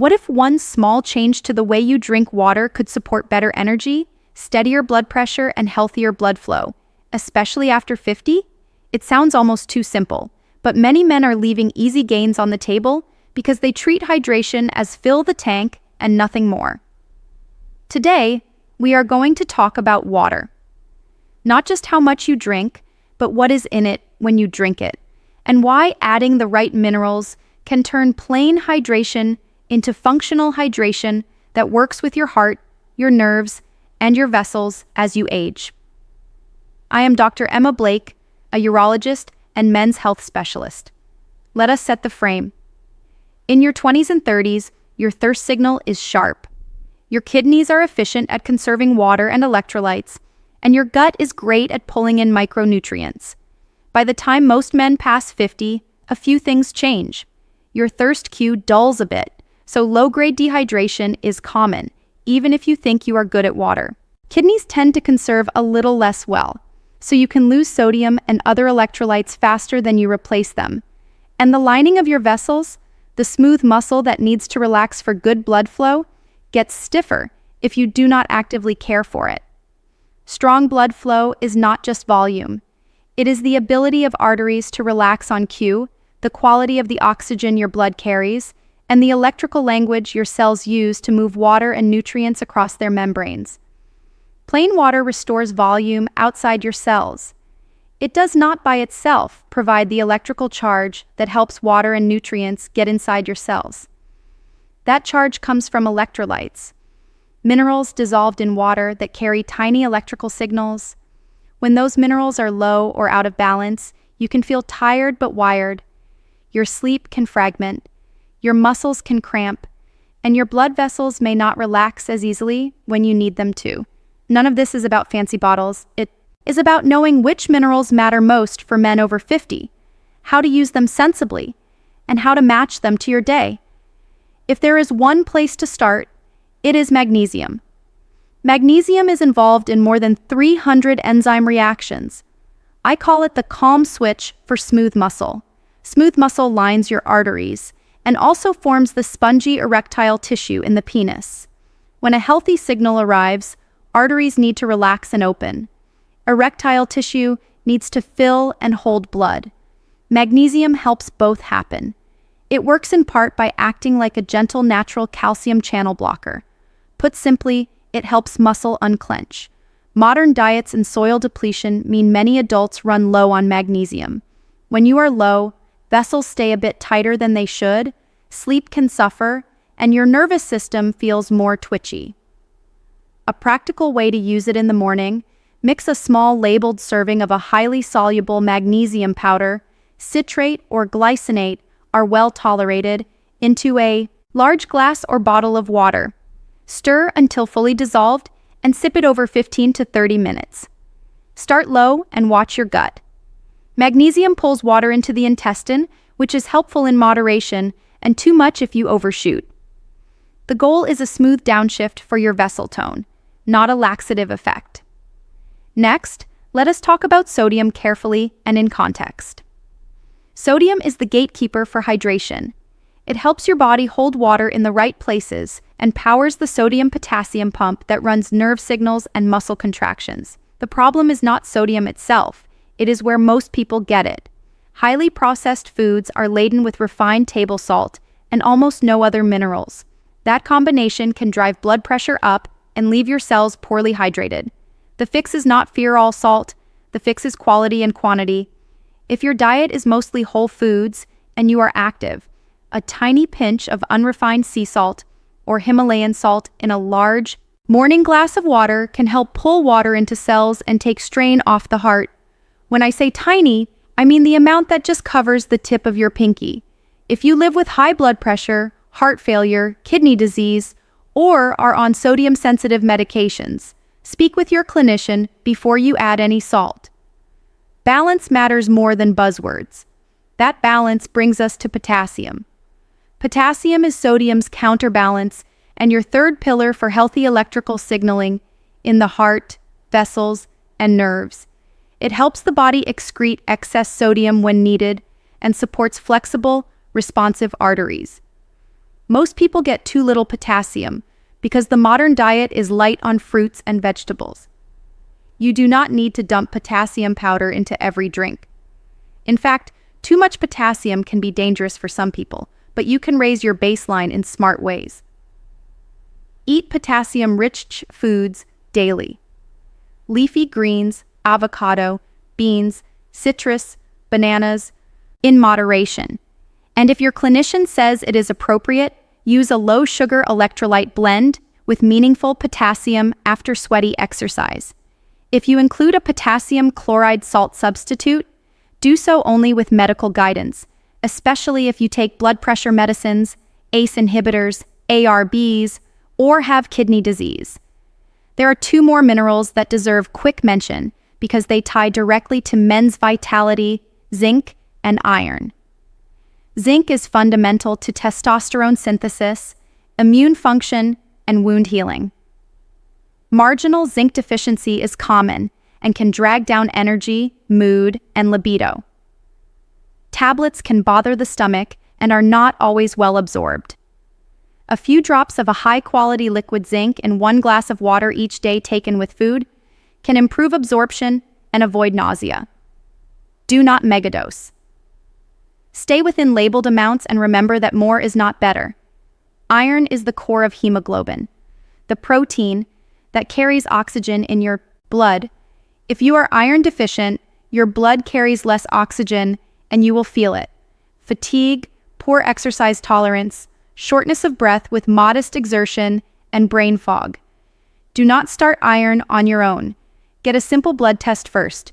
What if one small change to the way you drink water could support better energy, steadier blood pressure, and healthier blood flow, especially after 50? It sounds almost too simple, but many men are leaving easy gains on the table because they treat hydration as fill the tank and nothing more. Today, we are going to talk about water. Not just how much you drink, but what is in it when you drink it, and why adding the right minerals can turn plain hydration into functional hydration that works with your heart, your nerves, and your vessels as you age. I am Dr. Emma Blake, a urologist and men's health specialist. Let us set the frame. In your 20s and 30s, your thirst signal is sharp. Your kidneys are efficient at conserving water and electrolytes, and your gut is great at pulling in micronutrients. By the time most men pass 50, a few things change. Your thirst cue dulls a bit, so low-grade dehydration is common, even if you think you are good at water. Kidneys tend to conserve a little less well, so you can lose sodium and other electrolytes faster than you replace them. And the lining of your vessels, the smooth muscle that needs to relax for good blood flow, gets stiffer if you do not actively care for it. Strong blood flow is not just volume. It is the ability of arteries to relax on cue, the quality of the oxygen your blood carries, and the electrical language your cells use to move water and nutrients across their membranes. Plain water restores volume outside your cells. It does not by itself provide the electrical charge that helps water and nutrients get inside your cells. That charge comes from electrolytes, minerals dissolved in water that carry tiny electrical signals. When those minerals are low or out of balance, you can feel tired but wired. Your sleep can fragment, your muscles can cramp, and your blood vessels may not relax as easily when you need them to. None of this is about fancy bottles. It is about knowing which minerals matter most for men over 50, how to use them sensibly, and how to match them to your day. If there is one place to start, it is magnesium. Magnesium is involved in more than 300 enzyme reactions. I call it the calm switch for smooth muscle. Smooth muscle lines your arteries and also forms the spongy erectile tissue in the penis. When a healthy signal arrives, arteries need to relax and open. Erectile tissue needs to fill and hold blood. Magnesium helps both happen. It works in part by acting like a gentle natural calcium channel blocker. Put simply, it helps muscle unclench. Modern diets and soil depletion mean many adults run low on magnesium. When you are low, vessels stay a bit tighter than they should, sleep can suffer, and your nervous system feels more twitchy. A practical way to use it in the morning: mix a small labeled serving of a highly soluble magnesium powder, citrate or glycinate are well tolerated, into a large glass or bottle of water. Stir until fully dissolved and sip it over 15 to 30 minutes. Start low and watch your gut. Magnesium pulls water into the intestine, which is helpful in moderation and too much if you overshoot. The goal is a smooth downshift for your vessel tone, not a laxative effect. Next, let us talk about sodium carefully and in context. Sodium is the gatekeeper for hydration. It helps your body hold water in the right places and powers the sodium-potassium pump that runs nerve signals and muscle contractions. The problem is not sodium itself, it is where most people get it. Highly processed foods are laden with refined table salt and almost no other minerals. That combination can drive blood pressure up and leave your cells poorly hydrated. The fix is not fear all salt, the fix is quality and quantity. If your diet is mostly whole foods and you are active, a tiny pinch of unrefined sea salt or Himalayan salt in a large morning glass of water can help pull water into cells and take strain off the heart. When I say tiny, I mean the amount that just covers the tip of your pinky. If you live with high blood pressure, heart failure, kidney disease, or are on sodium-sensitive medications, speak with your clinician before you add any salt. Balance matters more than buzzwords. That balance brings us to potassium. Potassium is sodium's counterbalance and your third pillar for healthy electrical signaling in the heart, vessels, and nerves. It helps the body excrete excess sodium when needed and supports flexible, responsive arteries. Most people get too little potassium because the modern diet is light on fruits and vegetables. You do not need to dump potassium powder into every drink. In fact, too much potassium can be dangerous for some people, but you can raise your baseline in smart ways. Eat potassium-rich foods daily. Leafy greens, avocado, beans, citrus, bananas, in moderation. And if your clinician says it is appropriate, use a low-sugar electrolyte blend with meaningful potassium after sweaty exercise. If you include a potassium chloride salt substitute, do so only with medical guidance, especially if you take blood pressure medicines, ACE inhibitors, ARBs, or have kidney disease. There are two more minerals that deserve quick mention because they tie directly to men's vitality: zinc and iron. Zinc is fundamental to testosterone synthesis, immune function, and wound healing. Marginal zinc deficiency is common and can drag down energy, mood, and libido. Tablets can bother the stomach and are not always well absorbed. A few drops of a high-quality liquid zinc in 1 glass of water each day taken with food can improve absorption and avoid nausea. Do not megadose. Stay within labeled amounts and remember that more is not better. Iron is the core of hemoglobin, the protein that carries oxygen in your blood. If you are iron deficient, your blood carries less oxygen and you will feel it. Fatigue, poor exercise tolerance, shortness of breath with modest exertion, and brain fog. Do not start iron on your own. Get a simple blood test first.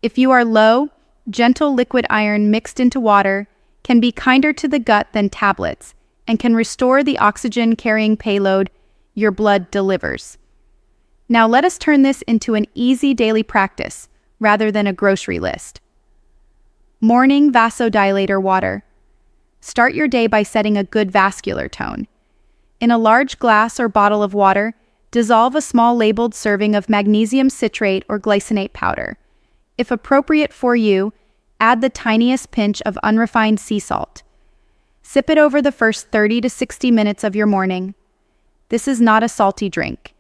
If you are low, gentle liquid iron mixed into water can be kinder to the gut than tablets and can restore the oxygen-carrying payload your blood delivers. Now let us turn this into an easy daily practice rather than a grocery list. Morning vasodilator water. Start your day by setting a good vascular tone. In a large glass or bottle of water, dissolve a small labeled serving of magnesium citrate or glycinate powder. If appropriate for you, add the tiniest pinch of unrefined sea salt. Sip it over the first 30 to 60 minutes of your morning. This is not a salty drink.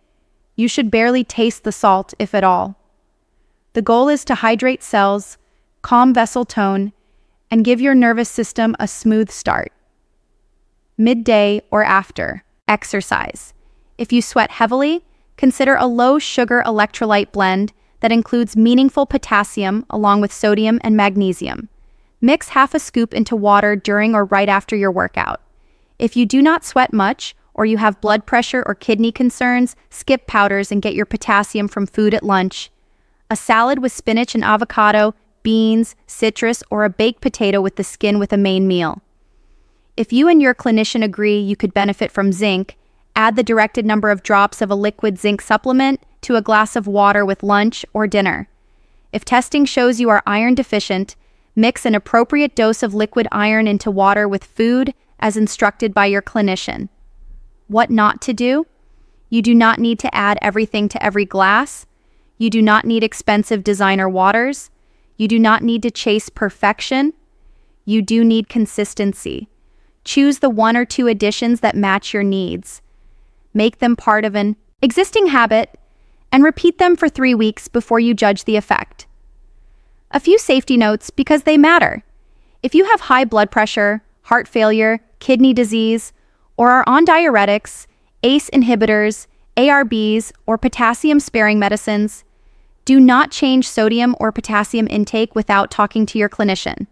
You should barely taste the salt, if at all. The goal is to hydrate cells, calm vessel tone, and give your nervous system a smooth start. Midday or after, exercise. If you sweat heavily, consider a low-sugar electrolyte blend that includes meaningful potassium along with sodium and magnesium. Mix half a scoop into water during or right after your workout. If you do not sweat much, or you have blood pressure or kidney concerns, skip powders and get your potassium from food at lunch. A salad with spinach and avocado, beans, citrus, or a baked potato with the skin with a main meal. If you and your clinician agree you could benefit from zinc, add the directed number of drops of a liquid zinc supplement to a glass of water with lunch or dinner. If testing shows you are iron deficient, mix an appropriate dose of liquid iron into water with food as instructed by your clinician. What not to do? You do not need to add everything to every glass. You do not need expensive designer waters. You do not need to chase perfection. You do need consistency. Choose the 1 or 2 additions that match your needs. Make them part of an existing habit and repeat them for 3 weeks before you judge the effect. A few safety notes because they matter. If you have high blood pressure, heart failure, kidney disease, or are on diuretics, ACE inhibitors, ARBs, or potassium-sparing medicines, do not change sodium or potassium intake without talking to your clinician.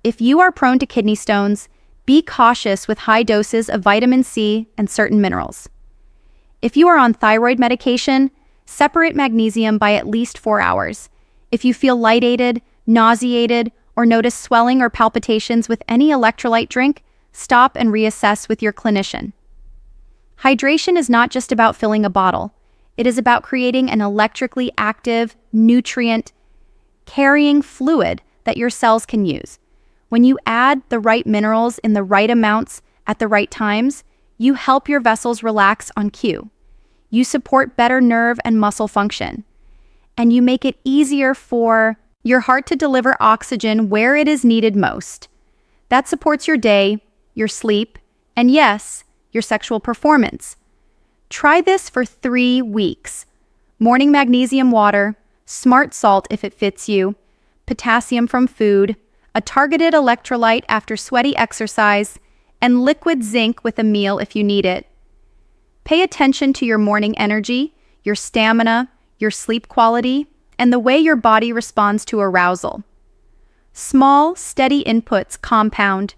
If you are prone to kidney stones, be cautious with high doses of vitamin C and certain minerals. If you are on thyroid medication, separate magnesium by at least 4 hours. If you feel lightated, nauseated, or notice swelling or palpitations with any electrolyte drink, stop and reassess with your clinician. Hydration is not just about filling a bottle. It is about creating an electrically active, nutrient-carrying fluid that your cells can use. When you add the right minerals in the right amounts at the right times, you help your vessels relax on cue. You support better nerve and muscle function. And you make it easier for your heart to deliver oxygen where it is needed most. That supports your day, your sleep, And yes, your sexual performance. Try this for 3 weeks. Morning magnesium water, smart salt if it fits you, potassium from food, a targeted electrolyte after sweaty exercise, and liquid zinc with a meal if you need it. Pay attention to your morning energy, your stamina, your sleep quality, and the way your body responds to arousal. Small, steady inputs compound.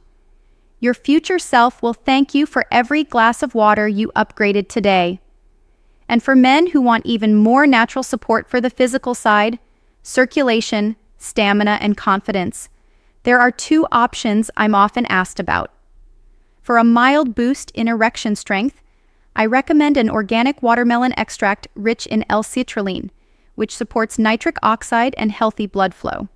Your future self will thank you for every glass of water you upgraded today. And for men who want even more natural support for the physical side, circulation, stamina, and confidence, there are 2 options I'm often asked about. For a mild boost in erection strength, I recommend an organic watermelon extract rich in L-Citrulline, which supports nitric oxide and healthy blood flow.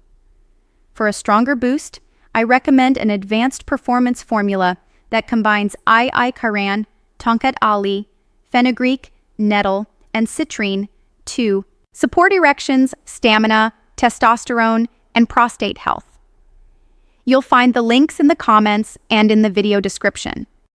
For a stronger boost, I recommend an advanced performance formula that combines icariin, tongkat, fenugreek, nettle, and citrine to support erections, stamina, testosterone, and prostate health. You'll find the links in the comments and in the video description.